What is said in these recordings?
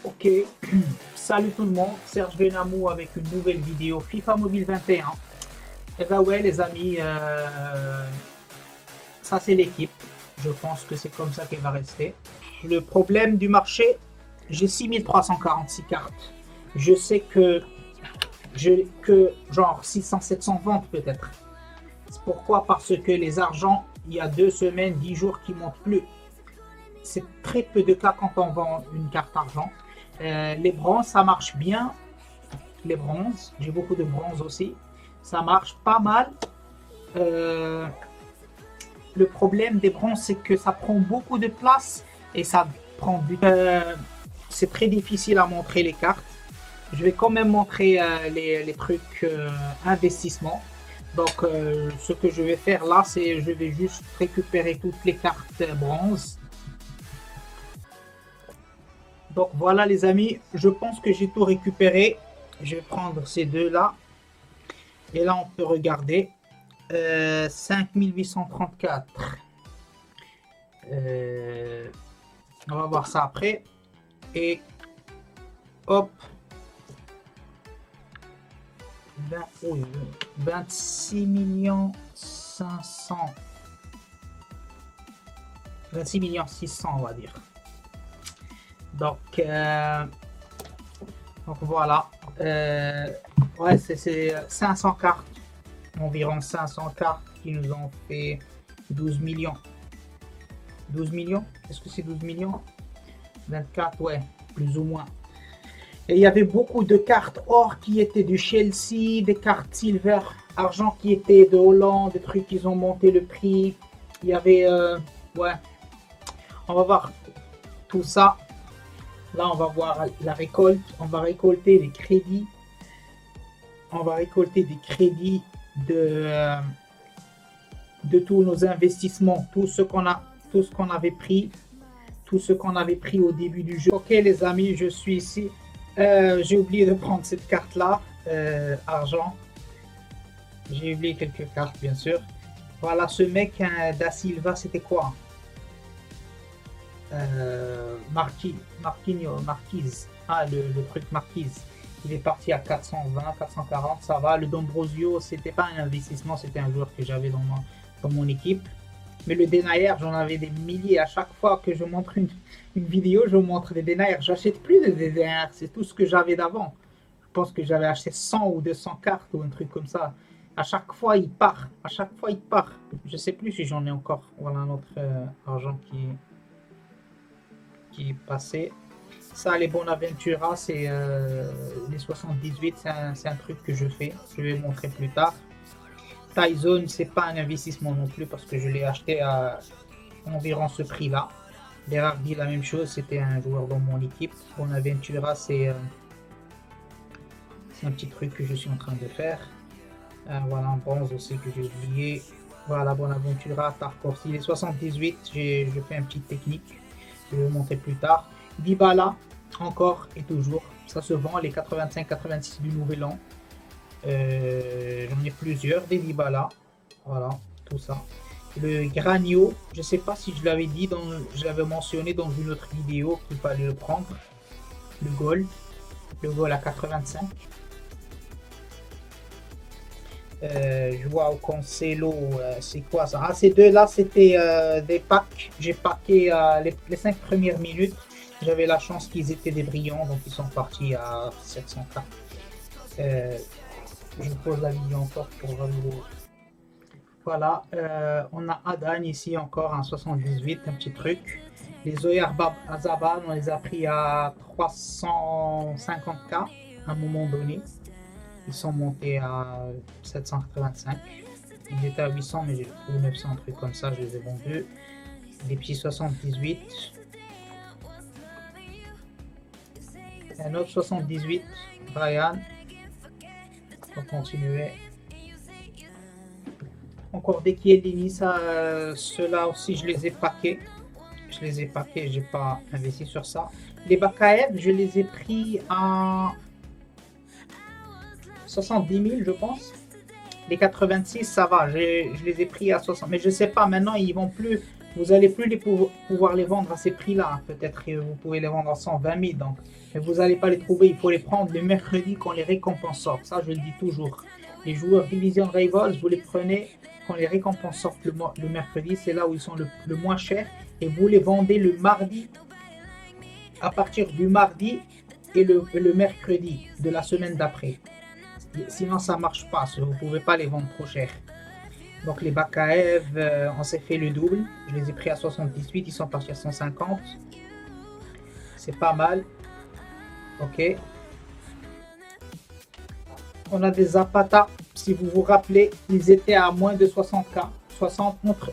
Ok, salut tout le monde, Serge Benamou avec une nouvelle vidéo FIFA Mobile 21. Et ben ouais les amis, ça c'est l'équipe. Je pense que c'est comme ça qu'elle va rester. Le problème du marché, j'ai 6346 cartes. Je sais que j'ai que genre 600-700 ventes peut-être. C'est pourquoi? Parce que les argents, il y a 2 semaines, 10 jours qui montent plus. C'est très peu de cas quand on vend une carte argent. Les bronzes, ça marche bien. Les bronzes, j'ai beaucoup de bronzes aussi. Ça marche pas mal. Euh, le problème des bronzes, c'est que ça prend beaucoup de place et ça prend du temps. C'est très difficile à montrer les cartes. Je vais quand même montrer les trucs investissement. Donc, ce que je vais faire là, c'est je vais juste récupérer toutes les cartes bronze. Donc voilà les amis, je pense que j'ai tout récupéré. Je vais prendre ces deux là. Et là on peut regarder. 5834. On va voir ça après. Et hop. 26 millions 500. 26 millions 600 on va dire. Donc voilà. Ouais, c'est 500 cartes. Environ 500 cartes qui nous ont fait 12 millions. 12 millions? Est-ce que c'est 12 millions? 24, ouais, plus ou moins. Et il y avait beaucoup de cartes or qui étaient du Chelsea, des cartes silver, argent qui étaient de Hollande, des trucs qui ont monté le prix. Il y avait, ouais, on va voir tout ça. Là, on va voir la récolte. On va récolter des crédits. On va récolter des crédits de tous nos investissements, tout ce qu'on avait pris, au début du jeu. Ok les amis, je suis ici. J'ai oublié de prendre cette carte là, argent. J'ai oublié quelques cartes bien sûr. Voilà, ce mec Da Silva, c'était quoi? Marquise. Ah, le truc Marquise. Il est parti à 420, 440, ça va. Le D'Ambrosio, c'était pas un investissement, c'était un joueur que j'avais dans mon équipe. Mais le Denayer, j'en avais des milliers. À chaque fois que je montre une vidéo, je montre des Denayer. J'achète plus de Denayer, c'est tout ce que j'avais d'avant. Je pense que j'avais acheté 100 ou 200 cartes ou un truc comme ça. À chaque fois, il part. À chaque fois, il part. Je sais plus si j'en ai encore. Voilà notre argent qui est passé. Ça, les Bonaventura, c'est les 78, c'est un truc que je fais. Je vais montrer plus tard. Tyson, c'est pas un investissement non plus parce que je l'ai acheté à environ ce prix-là. Berardi, la même chose, c'était un joueur dans mon équipe. Bonaventura, c'est un petit truc que je suis en train de faire. Voilà, un bronze aussi que j'ai oublié. Voilà, Bonaventura, Tarkovsky, les 78, je fais un petit technique. Je vais vous montrer plus tard. Dybala, encore et toujours, ça se vend, les 85-86 du Nouvel An. J'en ai plusieurs, des Dybala, voilà, tout ça. Le Granio, je sais pas si je l'avais dit, je l'avais mentionné dans une autre vidéo qu'il fallait le prendre. Le goal à 85. Je vois au Cancelo, c'est quoi ça? Ah, ces deux-là, c'était des packs. J'ai packé les 5 premières minutes. J'avais la chance qu'ils étaient des brillants, donc ils sont partis à 700K. Je pose la vidéo encore pour vous. Voilà, on a Adan ici encore en 78, un petit truc. Les Zoyar Azaban, on les a pris à 350K à un moment donné. Ils sont montés à 785. Ils étaient à 800, mais j'ai trouvé 900, un truc comme ça, je les ai vendus. Des petits 78. Un autre 78, Brian. On va continuer. Encore des Chiellini, ça, ceux-là aussi, je les ai packés. J'ai pas investi sur ça. Les Bakaev, je les ai pris à 70 000, je pense. Les 86, ça va, je les ai pris à 60. Mais je sais pas, maintenant, ils vont plus vous allez plus pouvoir les vendre à ces prix-là. Peut-être que vous pouvez les vendre à 120 000, donc, mais vous n'allez pas les trouver. Il faut les prendre le mercredi quand les récompenses sortent. Ça, je le dis toujours. Les joueurs Division Rivals, vous les prenez quand les récompenses sortent le mercredi. C'est là où ils sont le moins chers. Et vous les vendez le mardi, à partir du mardi et le mercredi de la semaine d'après. Sinon, ça marche pas. Vous ne pouvez pas les vendre trop cher. Donc les Bakaev, on s'est fait le double. Je les ai pris à 78, ils sont partis à 150. C'est pas mal. Ok. On a des Zapata. Si vous vous rappelez, ils étaient à moins de 60K. 60 contre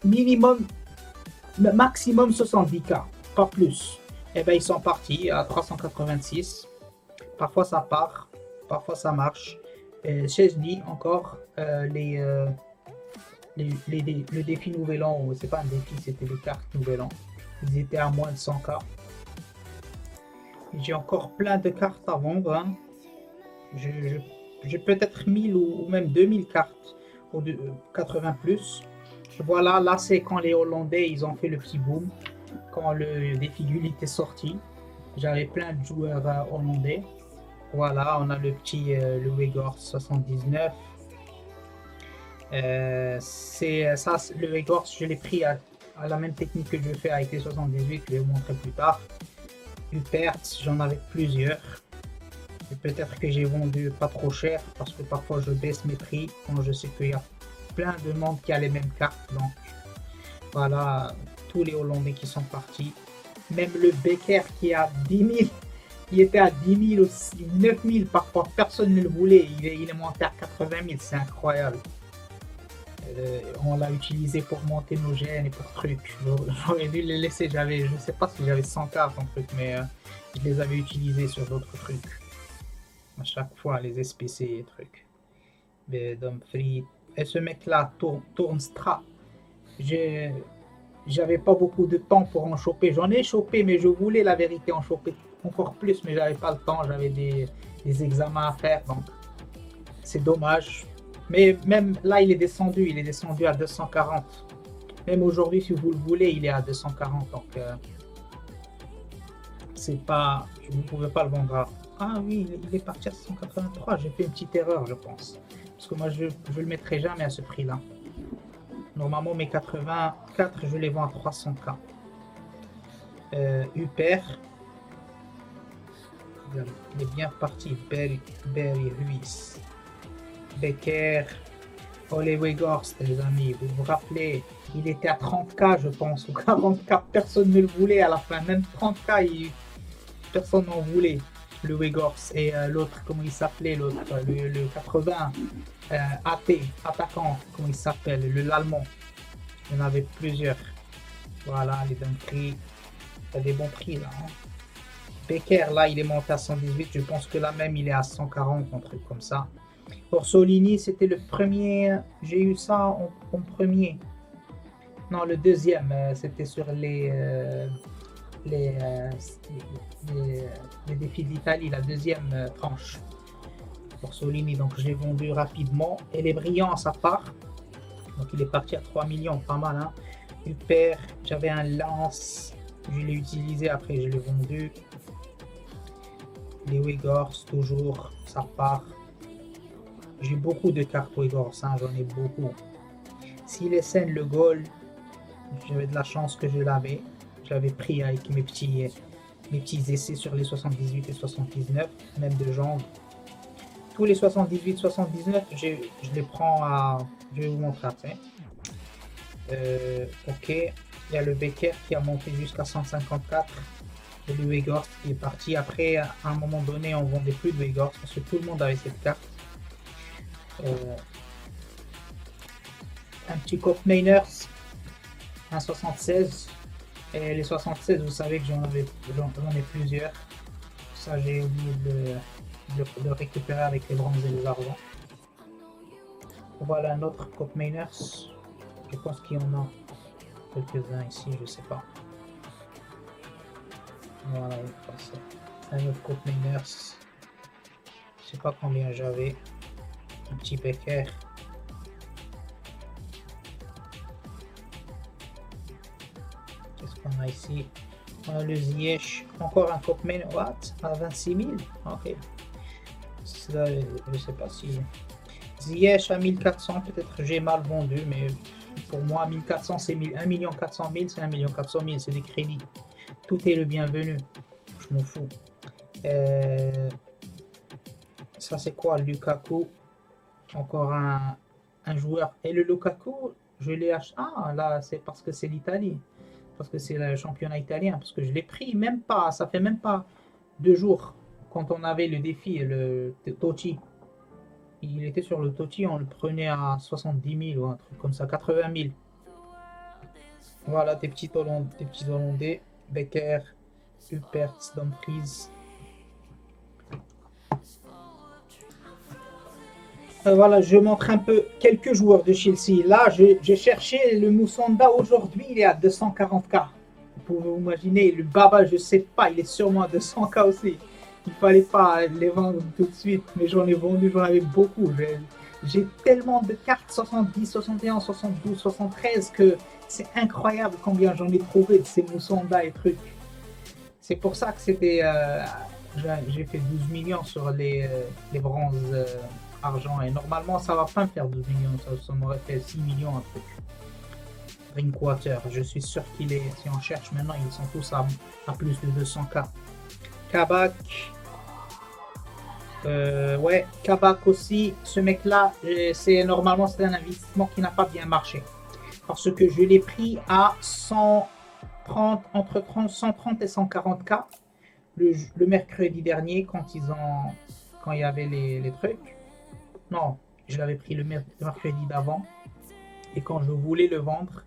minimum, maximum 70K. Pas plus. Et bien ils sont partis à 386. Parfois ça part. Parfois ça marche. Chesney encore. Le défi Nouvel An, c'est pas un défi, c'était les cartes Nouvel An. Ils étaient à moins de 100K. J'ai encore plein de cartes à vendre. Hein. J'ai peut-être 1000 ou même 2000 cartes, ou 80 plus. Voilà, là c'est quand les Hollandais ils ont fait le petit boom. Quand le défi Gullit est sorti. J'avais plein de joueurs hollandais. Voilà, on a le petit le Weghorst 79. C'est ça, le Weghorst, je l'ai pris à la même technique que je fais avec les 78, je vais vous montrer plus tard. Upertz, j'en avais plusieurs. Et peut-être que j'ai vendu pas trop cher parce que parfois je baisse mes prix quand je sais qu'il y a plein de monde qui a les mêmes cartes. Donc voilà, tous les Hollandais qui sont partis. Même le Becker qui a 10 000, il était à 10 000 aussi, 9 000 parfois, personne ne le voulait. Il est monté à 80 000, c'est incroyable. On l'a utilisé pour monter nos gènes et pour trucs. J'aurais dû les laisser, je ne sais pas si j'avais 100 cartes en truc, mais je les avais utilisés sur d'autres trucs. À chaque fois, les SPC et trucs. Dumfries. Et ce mec-là, Toornstra, j'avais pas beaucoup de temps pour en choper. J'en ai chopé, mais je voulais la vérité en choper encore plus, mais j'avais pas le temps. J'avais des examens à faire, donc c'est dommage. Mais même là, il est descendu à 240. Même aujourd'hui, si vous le voulez, il est à 240. Donc, c'est pas, vous ne pouvez pas le vendre à... Ah oui, il est parti à 183. J'ai fait une petite erreur, je pense. Parce que moi, je ne le mettrai jamais à ce prix-là. Normalement, mes 84, je les vends à 300K. Huper. Il est bien parti. Berry Ruiz. Becker. Ole Weghorst, les amis. Vous vous rappelez, il était à 30K, je pense. Ou 40K. Personne ne le voulait à la fin. Même 30K, personne n'en voulait. Le Weghorst. Et l'autre, comment il s'appelait, l'autre, le 80. Attaquant, comment il s'appelle, l'allemand. Il y en avait plusieurs. Voilà, les bons prix. Il y a des bons prix là. Hein. Becker, là, il est monté à 118. Je pense que là même, il est à 140, un truc comme ça. Orsolini, c'était le premier. J'ai eu ça en premier. Non, le deuxième, c'était sur les défis d'Italie, la deuxième tranche. Orsolini, donc je l'ai vendu rapidement. Et les brillants, ça part. Donc il est parti à 3 millions, pas mal. Hein. Huper, j'avais un lance, je l'ai utilisé, après je l'ai vendu. Les Weghorst, toujours, ça part. J'ai beaucoup de cartes Weghorst, hein, j'en ai beaucoup. Si les scènes, le goal, j'avais de la chance que je l'avais. Je l'avais pris avec mes petits essais sur les 78 et 79, même de jambes. Tous les 78-79, je les prends à... Je vais vous montrer après. Ok, il y a le Becker qui a monté jusqu'à 154. Et le Weghorst qui est parti. Après, à un moment donné, on vendait plus de Weghorst parce que tout le monde avait cette carte. Un petit Cop Mainers, un 76. Et les 76, vous savez que j'en ai plusieurs. Ça, j'ai oublié de récupérer avec les bronzes et les argents. Voilà un autre Cop Mainers. Je pense qu'il y en a quelques-uns ici, je sais pas. Voilà, un autre Cop Mainers. Je sais pas combien j'avais. Un petit Becker. ici, on a le Ziyech, encore un Topman, what? À 26 000? Ok. Ça, je sais pas si... Ziyech à 1400, peut-être j'ai mal vendu, mais pour moi, 1400, c'est 1 400 000, c'est 1 400 000, c'est des crédits. Tout est le bienvenu, je m'en fous. Ça, c'est quoi, Lukaku? Encore un joueur. Et le Lukaku, je l'ai acheté. Ah, là, c'est parce que c'est l'Italie. Parce que c'est le championnat italien. Parce que je l'ai pris même pas. Ça fait même pas 2 jours. Quand on avait le défi, le Totti. Il était sur le Totti, on le prenait à 70 000 ou un truc comme ça, 80 000. Voilà, des petits Hollandais. Becker, Huppert, Dumfries. Voilà, je montre un peu quelques joueurs de Chelsea. Là, j'ai cherché le Moussanda aujourd'hui, il est à 240K. Vous pouvez vous imaginer, le Baba, je sais pas, il est sûrement à 200K aussi. Il fallait pas les vendre tout de suite, mais j'en ai vendu, j'en avais beaucoup. J'ai tellement de cartes 70, 61, 72, 73 que c'est incroyable combien j'en ai trouvé de ces Moussanda et trucs. C'est pour ça que c'était. J'ai fait 12 millions sur les bronzes. Argent et normalement ça va pas me faire 12 millions, ça m'aurait fait 6 millions un truc. Drinkwater, je suis sûr qu'il est, si on cherche maintenant, ils sont tous à plus de 200K. Kabak, ouais, Kabak aussi, ce mec là, normalement c'est un investissement qui n'a pas bien marché. Parce que je l'ai pris à 130, entre 130 et 140K le mercredi dernier quand il y avait les trucs. Non, je l'avais pris le mercredi d'avant. Et quand je voulais le vendre,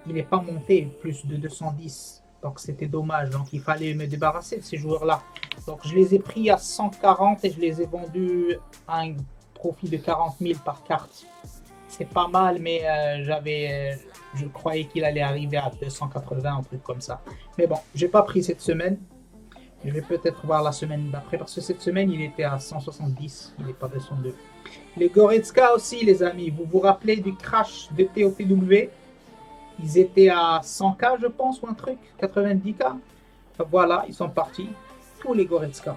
il n'est pas monté plus de 210. Donc c'était dommage. Donc il fallait me débarrasser de ces joueurs-là. Donc je les ai pris à 140 et je les ai vendus à un profit de 40 000 par carte. C'est pas mal, mais je croyais qu'il allait arriver à 280, un truc comme ça. Mais bon, j'ai pas pris cette semaine. Je vais peut-être voir la semaine d'après parce que cette semaine il était à 170, il n'est pas descendu. Les Goretzka aussi, les amis, vous vous rappelez du crash de TOTW? Ils étaient à 100K, je pense, ou un truc, 90K. Voilà, ils sont partis. Tous les Goretzka.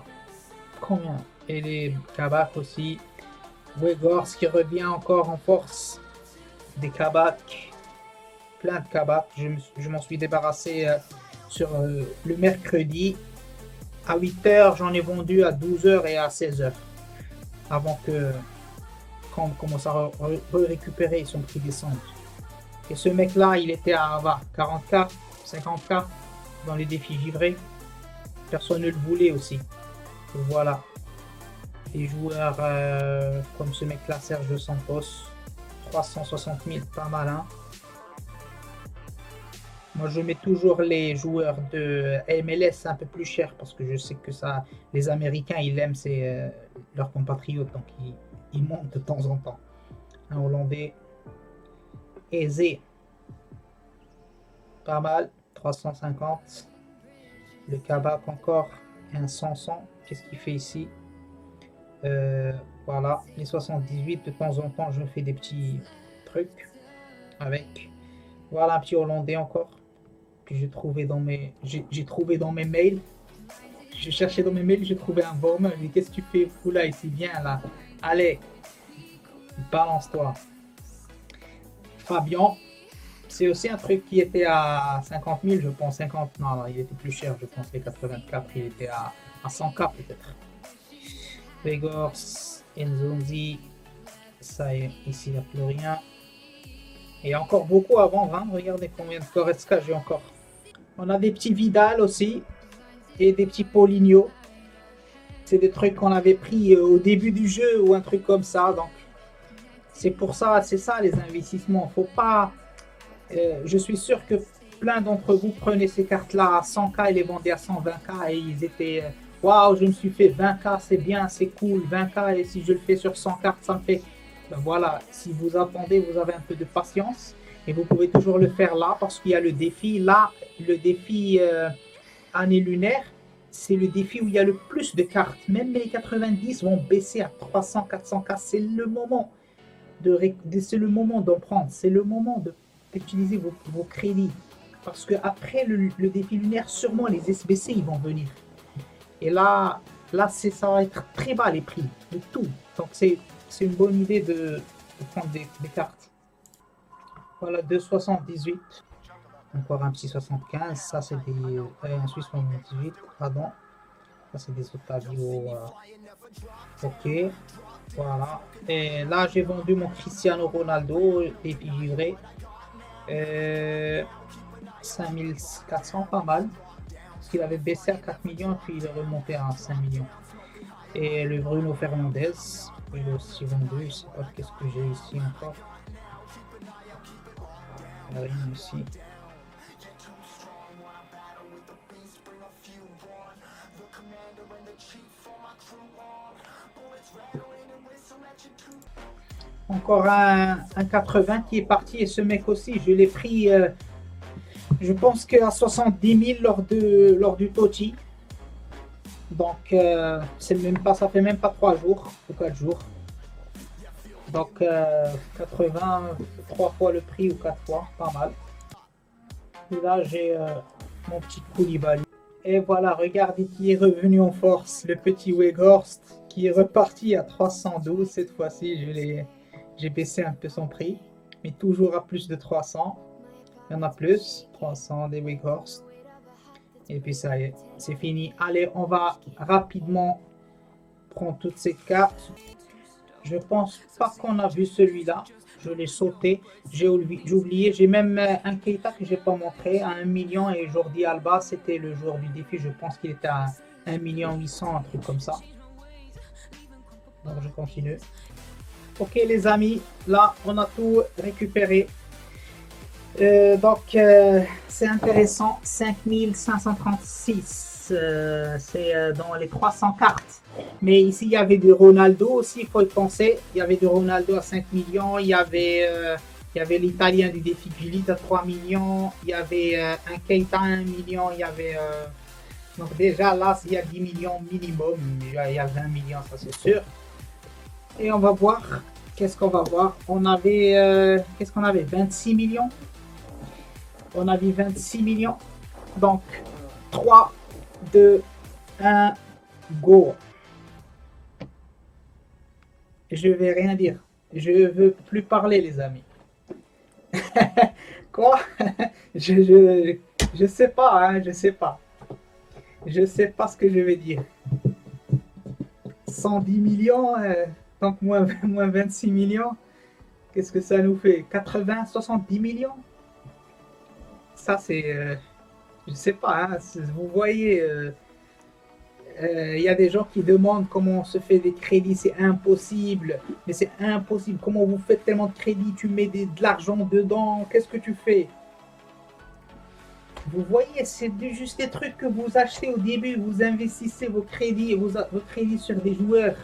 Combien? Et les Kabak aussi. Weghorst qui revient encore en force. Des Kabak. Plein de Kabak. Je m'en suis débarrassé sur le mercredi. À 8h, j'en ai vendu à 12h et à 16h. Avant que quand on commence à récupérer son prix descendre. Et ce mec-là, il était à 40K, 50K dans les défis givrés. Personne ne le voulait aussi. Et voilà. Des joueurs comme ce mec-là, Sergio Santos, 360 000, pas mal, hein. Moi, je mets toujours les joueurs de MLS un peu plus cher parce que je sais que ça, les Américains, ils aiment leurs compatriotes, donc ils montent de temps en temps. Un Hollandais, Aizé, pas mal, 350. Le Kabak encore, un 100. Qu'est-ce qu'il fait ici? Voilà, les 78, de temps en temps, je fais des petits trucs avec. Voilà un petit Hollandais encore que j'ai trouvé dans mes mails. J'ai cherché dans mes mails, j'ai trouvé un Vormer. Je dis, qu'est-ce que tu fais fou là ici? Viens là. Allez, balance-toi. Fabian, c'est aussi un truc qui était à 50 000, je pense. 50, non, il était plus cher, je pense. Les 84, il était à 100K peut-être. Weghorst, Nzonzi, ça y est, ici il n'y a plus rien. Et encore beaucoup à vendre, hein. Regardez combien de Goretzka j'ai encore. On a des petits Vidal aussi et des petits Paulinho. C'est des trucs qu'on avait pris au début du jeu ou un truc comme ça. Donc c'est pour ça, c'est ça les investissements. Faut pas. Je suis sûr que plein d'entre vous prenaient ces cartes-là à 100K et les vendaient à 120K et ils étaient waouh, je me suis fait 20K, c'est bien, c'est cool, 20K et si je le fais sur 100 cartes, ça me fait. Ben voilà, si vous attendez, vous avez un peu de patience et vous pouvez toujours le faire là parce qu'il y a le défi. Là, le défi année lunaire, c'est le défi où il y a le plus de cartes. Même les 90 vont baisser à 300, 400K. C'est le moment c'est le moment d'en prendre. C'est le moment d'utiliser vos crédits. Parce que après le défi lunaire, sûrement les SBC ils vont venir. Et là ça va être très bas les prix de tout. Donc c'est une bonne idée de prendre des cartes. Voilà, 2,78. Encore un petit 75. Ça c'est des. Un Suisse 78, pardon. Ça c'est des Otavio. Ok. Voilà. Et là j'ai vendu mon Cristiano Ronaldo défiguré. 5400, pas mal. Parce qu'il avait baissé à 4 millions, puis il est remonté à 5 millions. Et le Bruno Fernandes, il est aussi vendu. Je sais pas qu'est-ce que j'ai ici encore. Rien ici. Encore un 80 qui est parti, et ce mec aussi, je l'ai pris, je pense qu'à 70 000 lors du Toti. Donc, c'est même pas, ça fait même pas 3 jours ou 4 jours. Donc, 80, 3 fois le prix ou 4 fois, pas mal. Et là, j'ai mon petit Koulibaly. Et voilà, regardez qui est revenu en force, le petit Weghorst, qui est reparti à 312 cette fois-ci. J'ai baissé un peu son prix, mais toujours à plus de 300. Il y en a plus, 300 des Weghorst. Et puis ça y est, c'est fini. Allez, on va rapidement prendre toutes ces cartes. Je pense pas qu'on a vu celui-là. Je l'ai sauté. J'ai oublié. J'ai même un Keita que j'ai pas montré à 1 million, et Jordi Alba, c'était le jour du défi. Je pense qu'il était à 1 million 800, un truc comme ça. Donc je continue. Ok les amis, là on a tout récupéré. C'est intéressant, 5536, c'est dans les 300 cartes. Mais ici il y avait du Ronaldo aussi, il faut y penser. Il y avait du Ronaldo à 5 millions, il y avait l'Italien du défi Gullit à 3 millions, il y avait un Keita à 1 million, il y avait... donc déjà là, il y a 10 millions minimum, il y a 20 millions, ça c'est sûr. Et on va voir, qu'est-ce qu'on va voir. On avait, qu'est-ce qu'on avait, 26 millions. On a vu 26 millions. Donc, 3, 2, 1, go. Je vais rien dire. Je veux plus parler, les amis. Quoi? Je sais pas, hein, je sais pas. Je sais pas ce que je vais dire. 110 millions, donc moins 26 millions. Qu'est-ce que ça nous fait? 80, 70 millions? Ça, c'est... je sais pas, hein, vous voyez, y a des gens qui demandent comment on se fait des crédits, c'est impossible. Mais c'est impossible. Comment vous faites tellement de crédits? Tu mets de l'argent dedans, qu'est-ce que tu fais? Vous voyez, c'est juste des trucs que vous achetez au début, vous investissez vos crédits, vos crédits sur des joueurs.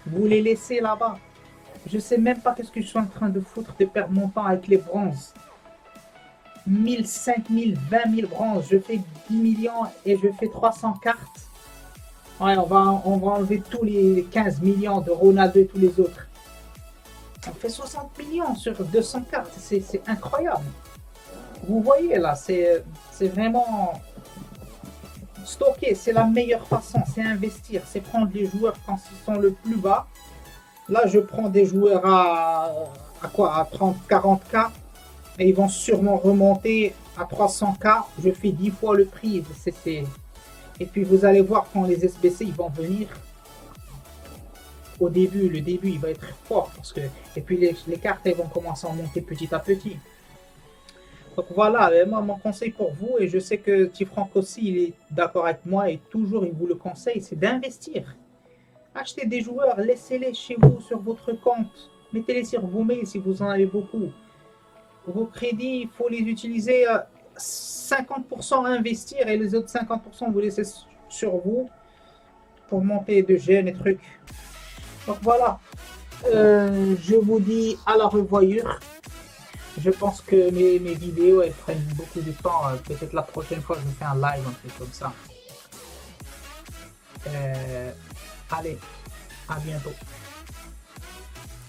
Vous les laissez là-bas. Je sais même pas qu'est-ce que je suis en train de foutre, de perdre mon temps avec les bronzes. 1000, 5000, 20 000 bronzes, je fais 10 millions et je fais 300 cartes. Ouais, on va enlever tous les 15 millions de Ronaldo et tous les autres. On fait 60 millions sur 200 cartes, c'est incroyable. Vous voyez là, c'est vraiment stocker, c'est la meilleure façon, c'est investir, c'est prendre les joueurs quand ils sont le plus bas. Là, je prends des joueurs à quoi? À 30, 40K. Et ils vont sûrement remonter à 300K. Je fais 10 fois le prix. Et puis vous allez voir quand les SBC ils vont venir. Au début, le début il va être fort. Parce que, et puis les cartes elles vont commencer à monter petit à petit. Donc voilà, moi mon conseil pour vous, et je sais que Tifranc aussi il est d'accord avec moi et toujours il vous le conseille, c'est d'investir. Achetez des joueurs, laissez-les chez vous sur votre compte. Mettez-les sur vos mails si vous en avez beaucoup. Vos crédits, il faut les utiliser à 50% à investir et les autres 50% vous laissez sur vous pour monter de jeunes et trucs. Donc voilà, je vous dis à la revoyure. Je pense que mes vidéos elles prennent beaucoup de temps. Peut-être la prochaine fois je fais un live, un truc comme ça. Allez, à bientôt.